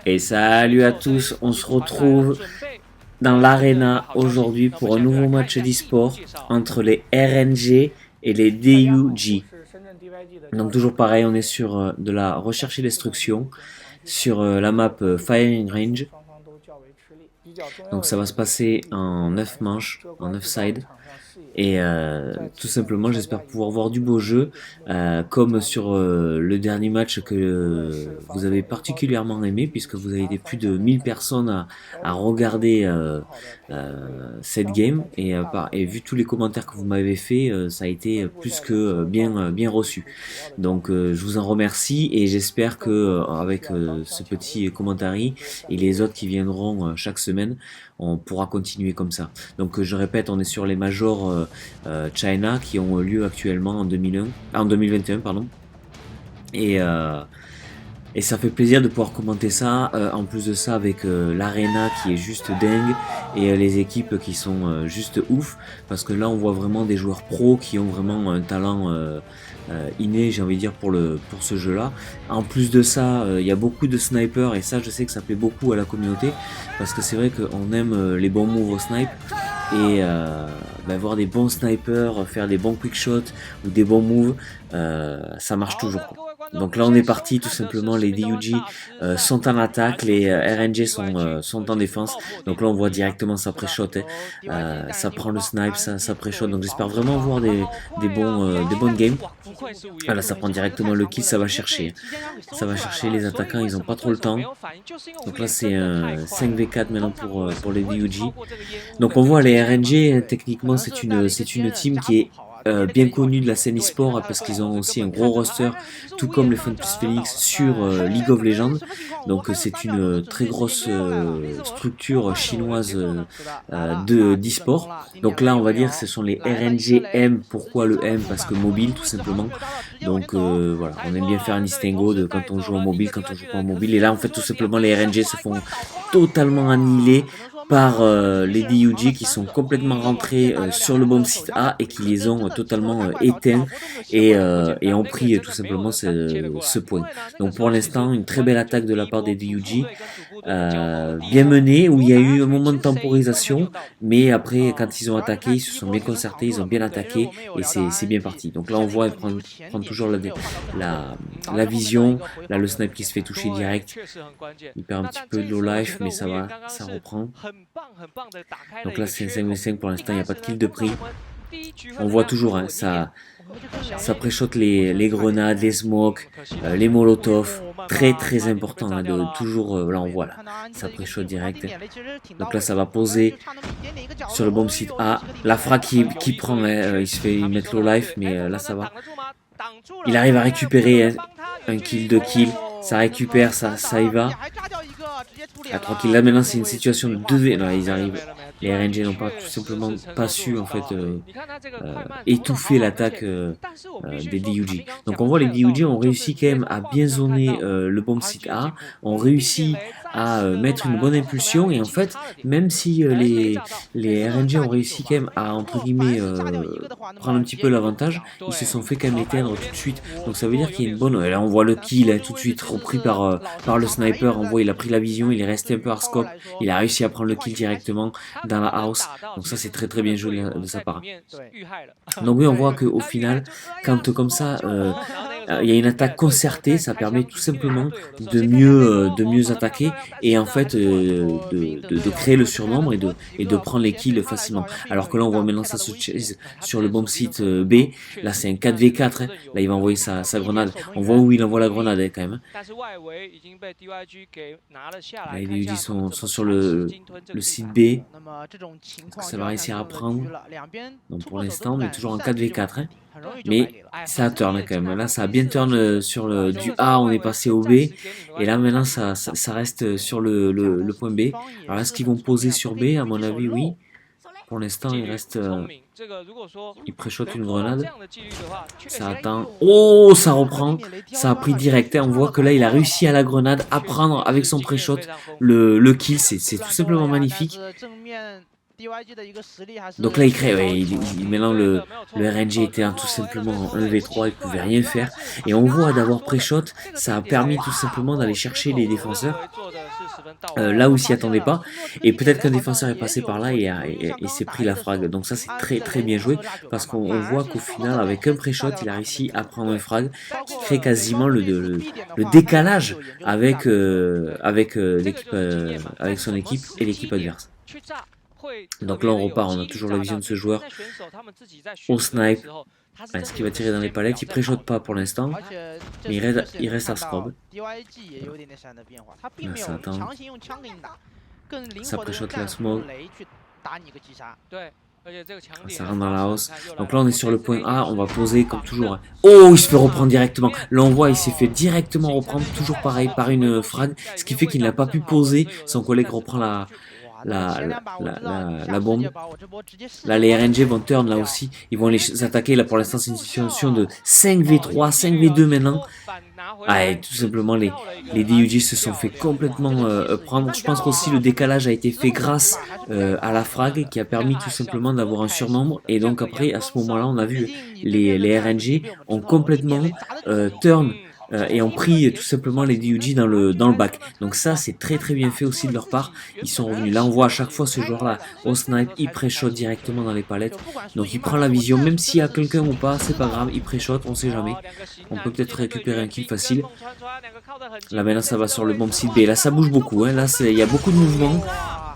Et salut à tous, on se retrouve dans l'arena aujourd'hui pour un nouveau match d'e-sport entre les RNG et les DUG. Donc toujours pareil, on est sur de la recherche et destruction sur la map Firing Range. Donc ça va se passer en 9 manches, en 9 sides. Et tout simplement, j'espère pouvoir voir du beau jeu, comme sur le dernier match que vous avez particulièrement aimé, puisque vous avez été plus de 1000 personnes à regarder cette game, et vu tous les commentaires que vous m'avez fait, ça a été plus que bien reçu. Donc je vous en remercie, et j'espère que avec ce petit commentaire et les autres qui viendront chaque semaine, on pourra continuer comme ça. Donc je répète, on est sur les majors China qui ont lieu actuellement en 2021 pardon. Et ça fait plaisir de pouvoir commenter ça, en plus de ça avec l'arena qui est juste dingue et les équipes qui sont juste ouf, parce que là on voit vraiment des joueurs pros qui ont vraiment un talent inné, j'ai envie de dire, pour ce jeu là. En plus de ça, il y a beaucoup de snipers, et ça je sais que ça plaît beaucoup à la communauté, parce que c'est vrai qu'on aime les bons moves au snipe, et voir des bons snipers, faire des bons quick shots ou des bons moves, ça marche toujours, quoi. Donc là on est parti, tout simplement. Les DUG sont en attaque, les RNG sont en défense. Donc là on voit directement ça pré-shot, ça prend le snipe, ça pré-shot. Donc j'espère vraiment voir des bonnes games. Voilà, ça prend directement le kill, ça va chercher les attaquants, ils ont pas trop le temps. Donc là c'est un 5v4 maintenant pour les DUG. Donc on voit les RNG, techniquement c'est une team qui est bien connue de la scène e-sport, parce qu'ils ont aussi un gros roster, tout comme les Fun Plus Phoenix sur League of Legends. Donc c'est une très grosse structure chinoise d'e-sport. Donc là on va dire que ce sont les RNG M. Pourquoi le M? Parce que mobile, tout simplement. Donc voilà, on aime bien faire un distinguo de quand on joue en mobile, quand on joue pas en mobile. Et là en fait tout simplement les RNG se font totalement annihiler par les DUG qui sont complètement rentrés sur le bomb site A et qui les ont totalement éteints, et ont pris tout simplement ce point. Donc pour l'instant, une très belle attaque de la part des DUG, bien menée, où il y a eu un moment de temporisation, mais après quand ils ont attaqué, ils se sont bien concertés, ils ont bien attaqué, et c'est bien parti. Donc là on voit prendre toujours la vision. Là le snipe qui se fait toucher direct, il perd un petit peu de low life, mais ça va, ça reprend. Donc là c'est un 5v5 pour l'instant, il n'y a pas de kill de prix. On voit toujours, hein, ça pré-shot les grenades, les smokes, les molotovs. Très important, hein, de toujours, là on voit, là, ça pré-shot direct. Donc là ça va poser sur le bomb site A. La frappe qui prend, hein, il se fait mettre low life, mais là ça va. Il arrive à récupérer, hein, un kill, 2 kills. Ça récupère, ça y va. À 3 kills. Là maintenant c'est une situation de 2v. Là ils arrivent. Les RNG n'ont pas tout simplement pas su en fait étouffer l'attaque des DUG. Donc on voit les DUG ont réussi quand même à bien zoner le bomb site A, ont réussi à mettre une bonne impulsion, et en fait même si les RNG ont réussi quand même à, entre guillemets, prendre un petit peu l'avantage, ils se sont fait quand même éteindre tout de suite. Donc ça veut dire qu'il y a une bonne... Et là on voit le kill, hein, tout de suite repris par le sniper. On voit, il a pris la vision, il est resté un peu hard scope, il a réussi à prendre le kill directement dans la house. Donc ça c'est très bien joué de sa part. Donc oui, on voit qu'au final, quand comme ça il y a une attaque concertée, ça permet tout simplement de mieux attaquer, et en fait de créer le surnombre, et de prendre les kills facilement. Alors que là on voit maintenant ça se chase sur le bomb site B. Là c'est un 4v4, hein. Là il va envoyer sa grenade. On voit où il envoie la grenade, hein, quand même. Là les DUG sont sur le site B. Ça va réussir à prendre. Donc pour l'instant on est toujours en 4v4, hein. Mais ça turn quand même. Là ça a bien turn sur du A, on est passé au B, et là maintenant ça reste sur le point B. Alors est-ce qu'ils vont poser sur B? À mon avis oui. Pour l'instant il reste... il pré-shot une grenade. Ça attend. Oh, ça reprend. Ça a pris direct, hein. On voit que là il a réussi à la grenade à prendre avec son pré-shot le kill. C'est tout simplement magnifique. Donc là, il crée, ouais, maintenant le RNG était tout simplement en 1v3, il pouvait rien faire. Et on voit d'avoir pré-shot, ça a permis tout simplement d'aller chercher les défenseurs là où ils s'y attendaient pas. Et peut-être qu'un défenseur est passé par là et s'est pris la frag. Donc ça, c'est très très bien joué parce qu'on voit qu'au final, avec un pré-shot, il a réussi à prendre un frag qui crée quasiment le décalage avec, l'équipe, avec son équipe et l'équipe adverse. Donc là on repart, on a toujours la vision de ce joueur au snipe. Est-ce qu'il va tirer dans les palettes? Il pré-shot pas pour l'instant, mais il reste à scrub. Là ça attend. Ça pré-shot la smoke. Ça rentre dans la hausse. Donc là on est sur le point A, on va poser comme toujours. Oh, il se fait reprendre directement. Là on voit il s'est fait directement reprendre, toujours pareil par une frag, ce qui fait qu'il n'a pas pu poser. Son collègue reprend la bombe. Là les RNG vont turn là aussi, ils vont les attaquer. Là pour l'instant c'est une situation de 5v3, 5v2 maintenant. Ah, et tout simplement les DUG se sont fait complètement prendre. Je pense qu'aussi le décalage a été fait grâce à la frag qui a permis tout simplement d'avoir un surnombre. Et donc après à ce moment là on a vu les RNG ont complètement turn et ont pris tout simplement les DUG dans le back. Donc ça c'est très très bien fait aussi de leur part. Ils sont revenus. Là on voit à chaque fois ce joueur là au snipe, il pré-shot directement dans les palettes. Donc il prend la vision, même s'il y a quelqu'un ou pas, c'est pas grave, il pré-shot, on sait jamais. On peut peut-être récupérer un kill facile. Là maintenant ça va sur le bomb site B. Là ça bouge beaucoup, hein. Là il y a beaucoup de mouvements.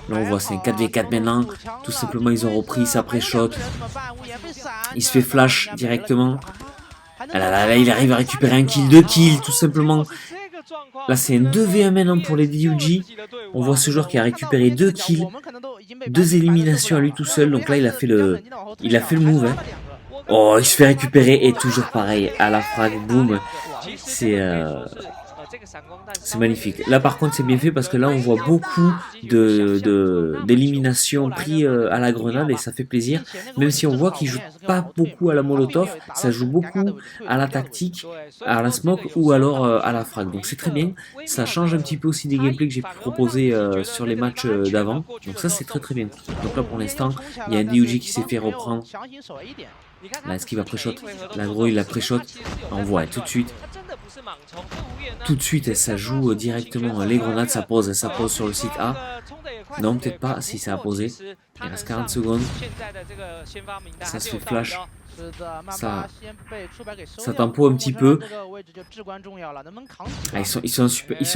Là on voit c'est un 4v4 maintenant. Tout simplement ils ont repris, ça pré-shot. Il se fait flash directement. Là, il arrive à récupérer un kill, 2 kills, tout simplement. Là, c'est un 2v1 maintenant pour les DUG. On voit ce joueur qui a récupéré 2 kills, 2 éliminations à lui tout seul. Donc là, il a fait le move. Hein. Oh, il se fait récupérer et toujours pareil, à la frag, boum. C'est magnifique. Là par contre c'est bien fait parce que là on voit beaucoup d'éliminations pris à la grenade et ça fait plaisir. Même si on voit qu'il joue pas beaucoup à la molotov, ça joue beaucoup à la tactique, à la smoke ou alors à la frag. Donc c'est très bien. Ça change un petit peu aussi des gameplays que j'ai pu proposer sur les matchs d'avant. Donc ça c'est très très bien. Donc là pour l'instant il y a un DUG qui s'est fait reprendre. Là est-ce qu'il va pré-shot? Là gros il a pré-shot. On voit tout de suite. Tout de suite, ça joue directement les grenades, ça pose sur le site A. Non, peut-être pas, si ça a posé. Il reste 40 secondes. Ça se fait flash. Ça tempo un petit peu. Ah, ils sont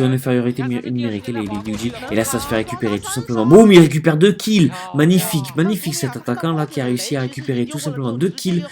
en infériorité numérique, les DUG. Et là, ça se fait récupérer tout simplement. Boum, il récupère 2 kills. Magnifique, magnifique cet attaquant là qui a réussi à récupérer tout simplement 2 kills.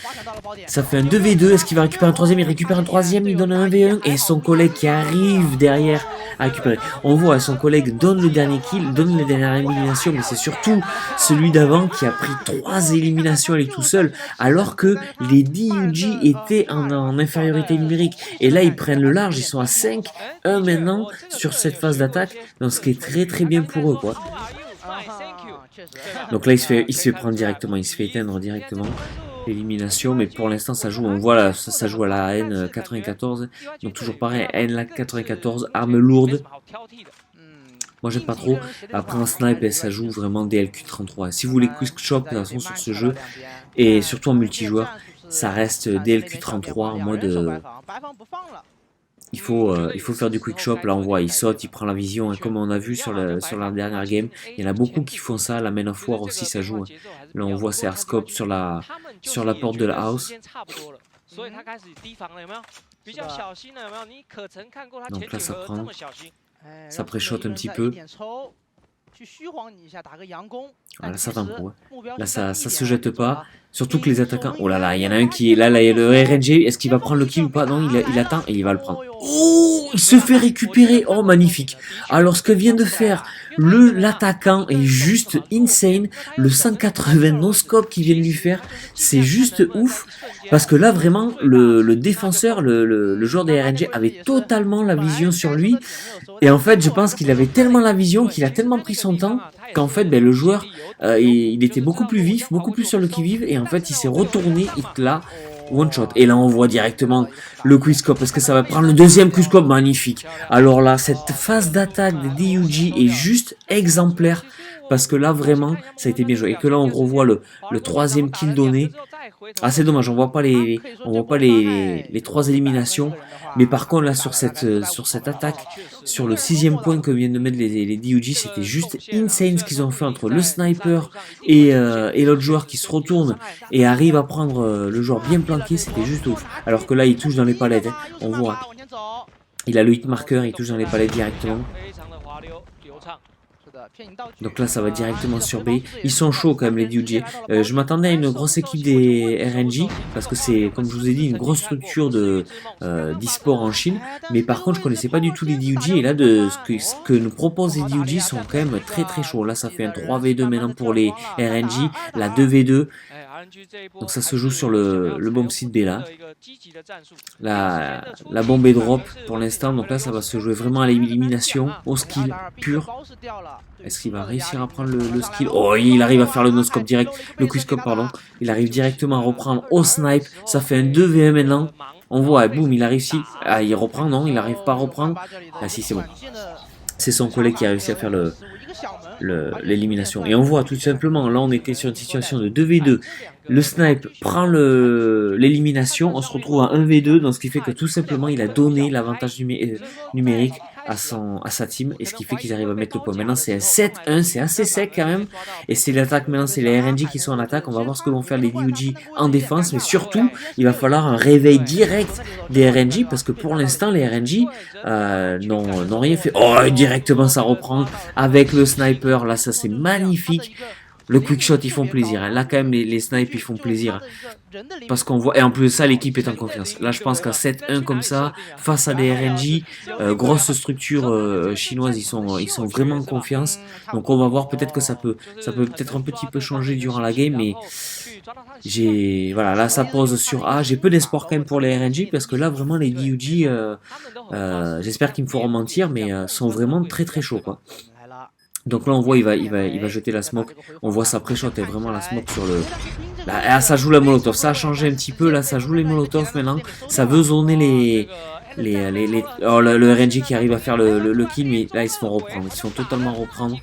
Ça fait un 2v2. Est-ce qu'il va récupérer un troisième? Il récupère un troisième, il donne un 1v1. Et son collègue qui arrive derrière à récupérer. On voit son collègue donne le dernier kill, donne les dernières éliminations, mais c'est surtout celui d'avant qui a pris 3 éliminations à lui tout seul, alors que les DUG étaient en infériorité numérique. Et là, ils prennent le large, ils sont à 5-1 maintenant sur cette phase d'attaque, donc ce qui est très très bien pour eux, quoi. Donc là, il se fait prendre directement, il se fait éteindre directement. L'élimination, mais pour l'instant ça joue, on voit là, ça joue à la N94, donc toujours pareil, N94, arme lourde. Moi j'aime pas trop, après un snipe ça joue vraiment DLQ33. Si vous voulez quick shot de toute façon sur ce jeu, et surtout en multijoueur, ça reste DLQ33 en mode... Il faut faire du quick shot, là on voit, il saute, il prend la vision, hein, comme on a vu sur la dernière game, il y en a beaucoup qui font ça, la Man of War aussi ça joue, hein. Là on voit c'est Airscope sur la porte de la house. Donc là ça prend, ça pré-shot un petit peu. Là ça tempo, hein. Là ça se jette pas. Surtout que les attaquants... Oh là là, il y en a un qui est là, il y a le RNG. Est-ce qu'il va prendre le kill ou pas? Non, il attend et il va le prendre. Oh, il se fait récupérer. Oh, magnifique. Alors, ce que vient de faire l'attaquant est juste insane. Le 180 no-scope qu'il vient de lui faire, c'est juste ouf. Parce que là, vraiment, le défenseur, le joueur des RNG avait totalement la vision sur lui. Et en fait, je pense qu'il avait tellement la vision, qu'il a tellement pris son temps, qu'en fait, le joueur, il était beaucoup plus vif, beaucoup plus sur le qui-vive. Et en fait, il s'est retourné, il l'a one shot. Et là, on voit directement le quickscope. Est-ce que ça va prendre le deuxième quickscope? Magnifique. Alors là, cette phase d'attaque des DUG est juste exemplaire. parce que là vraiment ça a été bien joué. Et que là on revoit le troisième kill donné. Ah c'est dommage, on voit pas les trois éliminations. Mais par contre là sur cette attaque, sur le 6e point que viennent de mettre les DUG, c'était juste insane ce qu'ils ont fait entre le sniper et l'autre joueur qui se retourne et arrive à prendre le joueur bien planqué, c'était juste ouf. Alors que là il touche dans les palettes, hein, on voit. Il a le hit marker, il touche dans les palettes directement. Donc là ça va directement sur B. Ils sont chauds quand même les DUG. Je m'attendais à une grosse équipe des RNG parce que c'est comme je vous ai dit une grosse structure d'e-sport en Chine. Mais par contre je connaissais pas du tout les DUG et là de ce que nous proposent les DUG sont quand même très très chauds. Là ça fait un 3v2 maintenant pour les RNG, la 2v2. Donc ça se joue sur le bomb site B là. La bombe est drop pour l'instant. Donc là ça va se jouer vraiment à l'élimination, au skill pur. Est-ce qu'il va réussir à prendre le skill? Oh, il arrive à faire le no-scope direct, le quick-scope pardon. Il arrive directement à reprendre au snipe. Ça fait un 2v1 maintenant. On voit, boum, il a réussi. Ah, il reprend, non, il n'arrive pas à reprendre. Ah si, c'est bon. C'est son collègue qui a réussi à faire l'élimination. Et on voit tout simplement, là on était sur une situation de 2v2. Le snipe prend l'élimination, on se retrouve à 1v2, donc ce qui fait que tout simplement il a donné l'avantage numérique à sa team, et ce qui fait qu'ils arrivent à mettre le point. Maintenant c'est un 7-1, c'est assez sec quand même, et c'est l'attaque, maintenant c'est les RNG qui sont en attaque, on va voir ce que vont faire les DUG en défense, mais surtout il va falloir un réveil direct des RNG, parce que pour l'instant les RNG n'ont rien fait. Oh, directement ça reprend avec le sniper, là ça c'est magnifique. Le quick shot, ils font plaisir. Hein. Là, quand même, les snipes, ils font plaisir. Parce qu'on voit. Et en plus de ça, l'équipe est en confiance. Là, je pense qu'à 7-1 comme ça, face à des RNG, grosse structure chinoise, ils sont vraiment en confiance. Donc, on va voir. Peut-être que ça peut peut-être un petit peu changer durant la game. Mais voilà, là, ça pose sur A. J'ai peu d'espoir quand même pour les RNG. Parce que là, vraiment, les DUG, j'espère qu'ils me feront mentir. Mais sont vraiment très très chauds, quoi. Donc là on voit il va jeter la smoke, on voit sa pré-shot et vraiment la smoke sur le... Là, ça joue la molotov, ça a changé un petit peu, là ça joue les molotovs maintenant, ça veut zoner oh, le RNG qui arrive à faire le kill, mais là ils se font reprendre, ils se font totalement reprendre.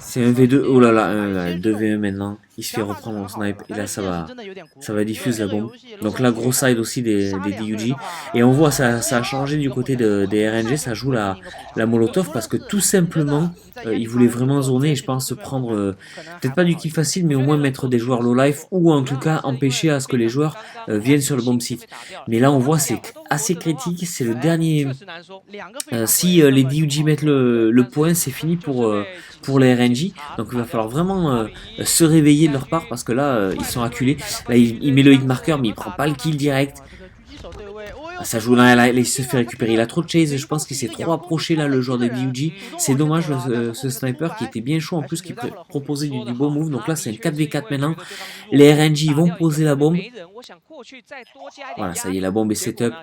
C'est un V2, oh là là, 2v1 maintenant, il se fait reprendre en snipe, et là ça va diffuser la bombe. Donc là gros side aussi des DUG, et on voit ça a changé du côté des RNG, ça joue la molotov, parce que tout simplement, ils voulaient vraiment zoner, et je pense se prendre, peut-être pas du kill facile, mais au moins mettre des joueurs low life, ou en tout cas empêcher à ce que les joueurs viennent sur le bomb site. Mais là on voit c'est assez critique, c'est le dernier, si les DUG mettent le point, c'est fini pour les RNG, donc il va falloir vraiment se réveiller de leur part, parce que là ils sont acculés. Là il met le hit marker, mais il prend pas le kill direct. Ça joue là, il se fait récupérer, il a trop de chase, je pense qu'il s'est trop approché là le joueur des DUG, c'est dommage ce sniper qui était bien chaud en plus, qui proposait du beau move. Donc là c'est un 4v4 maintenant, les RNG vont poser la bombe, voilà ça y est la bombe est setup,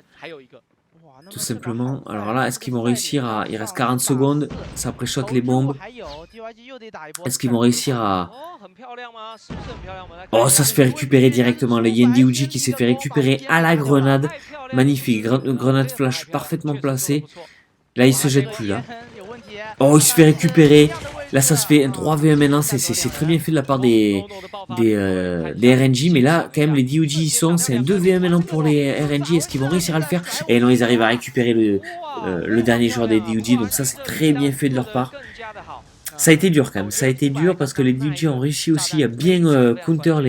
tout simplement. Alors là est-ce qu'ils vont réussir à, il reste 40 secondes, ça pré-shot les bombes, est-ce qu'ils vont réussir à... Oh ça se fait récupérer directement, il y a une DUG qui s'est fait récupérer à la grenade, magnifique, grenade flash parfaitement placée, là il se jette plus là, oh il se fait récupérer, là ça se fait un 3v1 maintenant, c'est très bien fait de la part des RNG, mais là quand même les DUG y sont, c'est un 2v1 maintenant pour les RNG, est-ce qu'ils vont réussir à le faire? Et non, ils arrivent à récupérer le dernier joueur des DUG, donc ça c'est très bien fait de leur part. Ça a été dur quand même, ça a été dur parce que les DUG ont réussi aussi à bien counter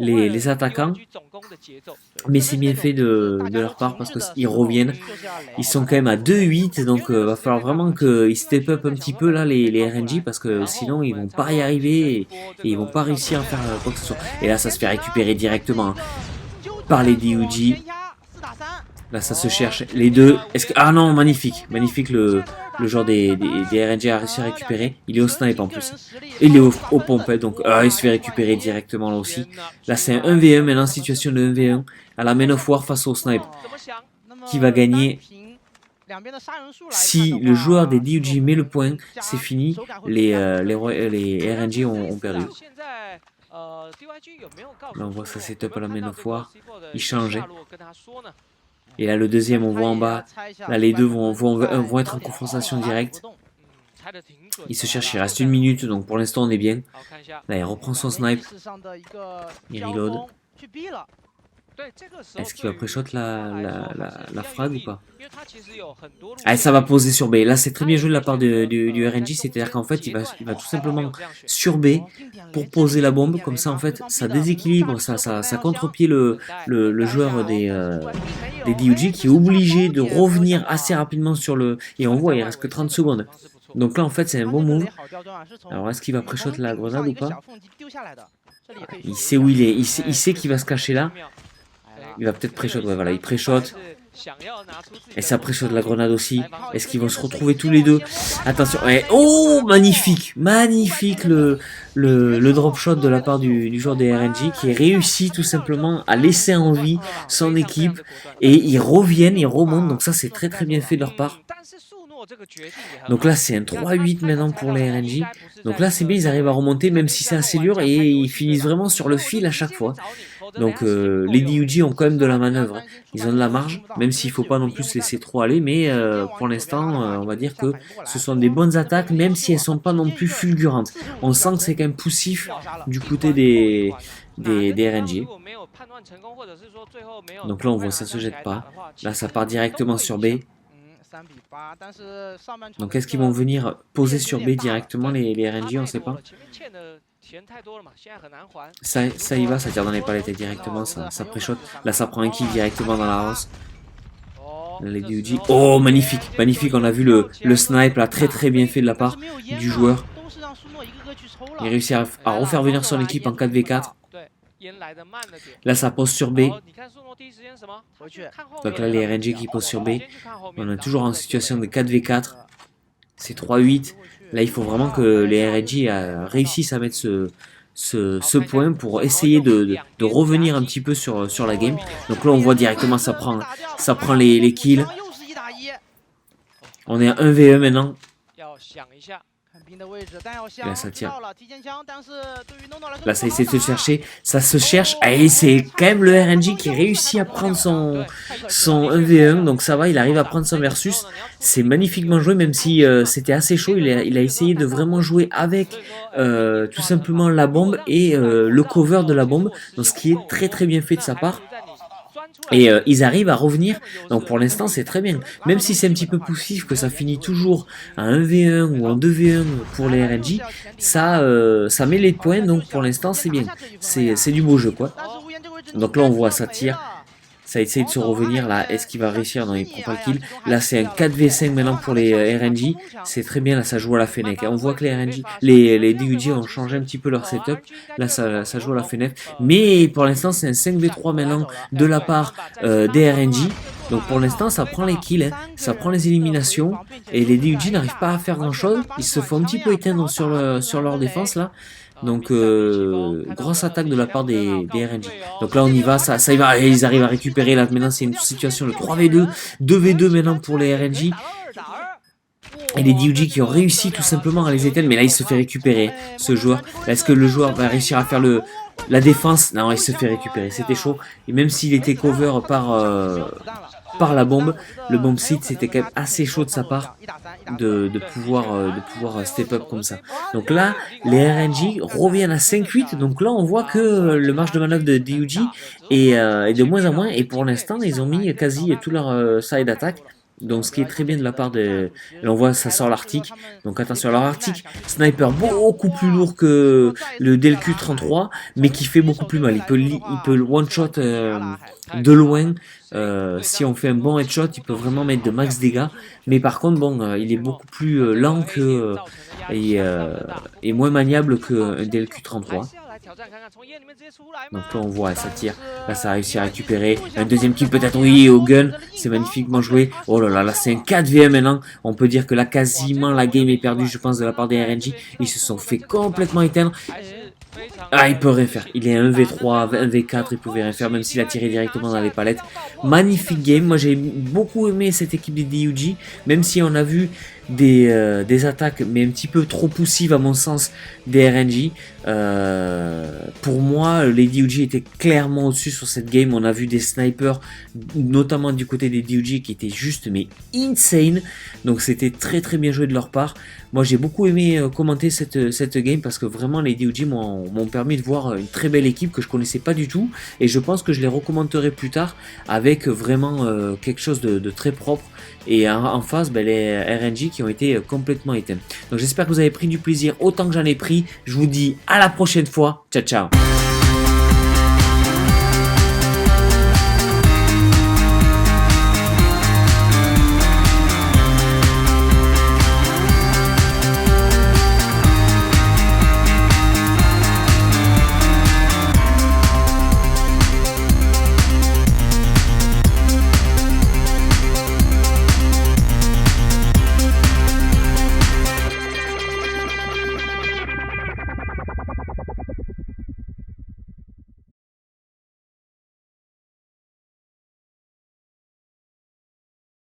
les attaquants, mais c'est bien fait de leur part parce qu'ils reviennent, ils sont quand même à 2-8, donc va falloir vraiment qu'ils step up un petit peu là les RNG, parce que sinon ils vont pas y arriver et ils vont pas réussir à faire quoi que ce soit. Et là ça se fait récupérer directement par les DUG. Là ça se cherche, les deux, ah non, magnifique, magnifique le joueur des RNG a réussi à récupérer, il est au snipe en plus, il est au pompette, donc il se fait récupérer directement là aussi. Là c'est un 1v1 maintenant, situation de 1v1, à la Man of War face au snipe, qui va gagner. Si le joueur des DUG met le point, c'est fini, les RNG ont perdu. Là on voit ça setup à la Man of War, il changeait. Et là le deuxième on voit en bas, là les deux vont être en confrontation directe. Il se cherche, il reste 1 minute, donc pour l'instant on est bien. Là il reprend son snipe. Il reload. Est-ce qu'il va pré-shot la frag ou pas? Ah, ça va poser sur B. Là, c'est très bien joué de la part du RNG. C'est-à-dire qu'en fait, il va tout simplement sur B pour poser la bombe. Comme ça, en fait, ça déséquilibre, ça contre-pied le joueur des DUG qui est obligé de revenir assez rapidement sur le... Et on voit, il reste que 30 secondes. Donc là, en fait, c'est un bon move. Alors, est-ce qu'il va pré-shot la grenade ou pas? Il sait où il est. Il sait qu'il va se cacher là. Il va peut-être pré-shot, ouais voilà, il pré-shot. Et ça pré-shot la grenade aussi. Est-ce qu'ils vont se retrouver tous les deux? Attention, ouais. Oh, magnifique. Magnifique le drop shot de la part du joueur des RNG qui réussit tout simplement à laisser en vie son équipe. Et ils reviennent, ils remontent, donc ça c'est très très bien fait de leur part. Donc là c'est un 3-8 maintenant pour les RNG. Donc là c'est bien, ils arrivent à remonter même si c'est assez dur et ils finissent vraiment sur le fil à chaque fois. Donc les DUG ont quand même de la manœuvre, ils ont de la marge, même s'il ne faut pas non plus se laisser trop aller, mais pour l'instant on va dire que ce sont des bonnes attaques, même si elles ne sont pas non plus fulgurantes. On sent que c'est quand même poussif du côté des RNG. Donc là on voit ça se jette pas, là ça part directement sur B. Donc est-ce qu'ils vont venir poser sur B directement les RNG, on ne sait pas. Ça y va, ça tire dans les palettes directement, ça pré-shot. Là ça prend un kill directement dans la hausse. Les DUG. Oh magnifique, magnifique, on a vu le snipe là, très très bien fait de la part du joueur. Il réussit à refaire venir son équipe en 4v4. Là ça pose sur B. Donc là les RNG qui posent sur B. On est toujours en situation de 4v4. C'est 3-8. Là il faut vraiment que les RNG réussissent à mettre ce point pour essayer de revenir un petit peu sur la game. Donc là on voit directement ça prend les kills. On est à 1v1 maintenant. Là ça tire. Là ça essaie de se chercher. Ça se cherche. Et c'est quand même le RNG qui réussit à prendre son 1v1. Donc ça va, il arrive à prendre son versus. C'est magnifiquement joué, même si c'était assez chaud. Il a essayé de vraiment jouer avec tout simplement la bombe et le cover de la bombe. Donc ce qui est très très bien fait de sa part. Et ils arrivent à revenir, donc pour l'instant c'est très bien. Même si c'est un petit peu poussif, que ça finit toujours à 1v1 ou en 2v1 pour les RNG, ça met les points, donc pour l'instant c'est bien. C'est du beau jeu quoi. Donc là on voit ça tire, ça essaye de se revenir là, est-ce qu'il va réussir? Non, il prend pas le kill. Là c'est un 4v5 maintenant pour les RNG, c'est très bien, là ça joue à la Fennec. On voit que les RNG, les DUG ont changé un petit peu leur setup, là ça joue à la Fennec. Mais pour l'instant c'est un 5v3 maintenant de la part des RNG. Donc pour l'instant ça prend les kills, hein. Ça prend les éliminations et les DUG n'arrivent pas à faire grand chose. Ils se font un petit peu éteindre sur leur défense là. Donc grosse attaque de la part des RNG. Donc là on y va, ça y va, et ils arrivent à récupérer là. Maintenant c'est une situation de 3v2, 2v2 maintenant pour les RNG. Et les DUG qui ont réussi tout simplement à les éteindre. Mais là il se fait récupérer ce joueur. Est-ce que le joueur va réussir à faire la défense? Non, il se fait récupérer, c'était chaud. Et même s'il était cover par la bombe, le bomb site c'était quand même assez chaud de sa part de pouvoir step up comme ça. Donc là les RNG reviennent à 5-8, donc là on voit que le marge de manœuvre de DUG est de moins en moins, et pour l'instant ils ont mis quasi tout leur side attack. Donc ce qui est très bien de la part de... Là on voit ça sort l'Arctique. Donc attention, alors Arctique, sniper beaucoup plus lourd que le DLQ-33, mais qui fait beaucoup plus mal. Il peut one shot de loin. Si on fait un bon headshot, il peut vraiment mettre de max dégâts. Mais par contre, bon, il est beaucoup plus lent et moins maniable qu'un DLQ-33. Donc là on voit, ça tire, là ça a réussi à récupérer, un deuxième kill peut-être, oui, au gun, c'est magnifiquement joué. Oh là là, là c'est un 4v1 maintenant, on peut dire que là quasiment la game est perdue je pense de la part des RNG, ils se sont fait complètement éteindre. Ah, il peut rien faire, il est 1v3, 1v4, il pouvait rien faire même s'il a tiré directement dans les palettes. Magnifique game, moi j'ai beaucoup aimé cette équipe des DUG, même si on a vu des attaques, mais un petit peu trop poussives à mon sens, des RNG. Pour moi, les DUG étaient clairement au-dessus sur cette game. On a vu des snipers, notamment du côté des DUG, qui étaient juste mais insane. Donc c'était très très bien joué de leur part. Moi j'ai beaucoup aimé commenter cette game parce que vraiment les DUG m'ont permis de voir une très belle équipe que je connaissais pas du tout. Et je pense que je les recommenterai plus tard avec vraiment quelque chose de très propre. Et en face, ben, les RNG qui ont été complètement éteints. Donc j'espère que vous avez pris du plaisir autant que j'en ai pris. Je vous dis à la prochaine fois. Ciao ciao.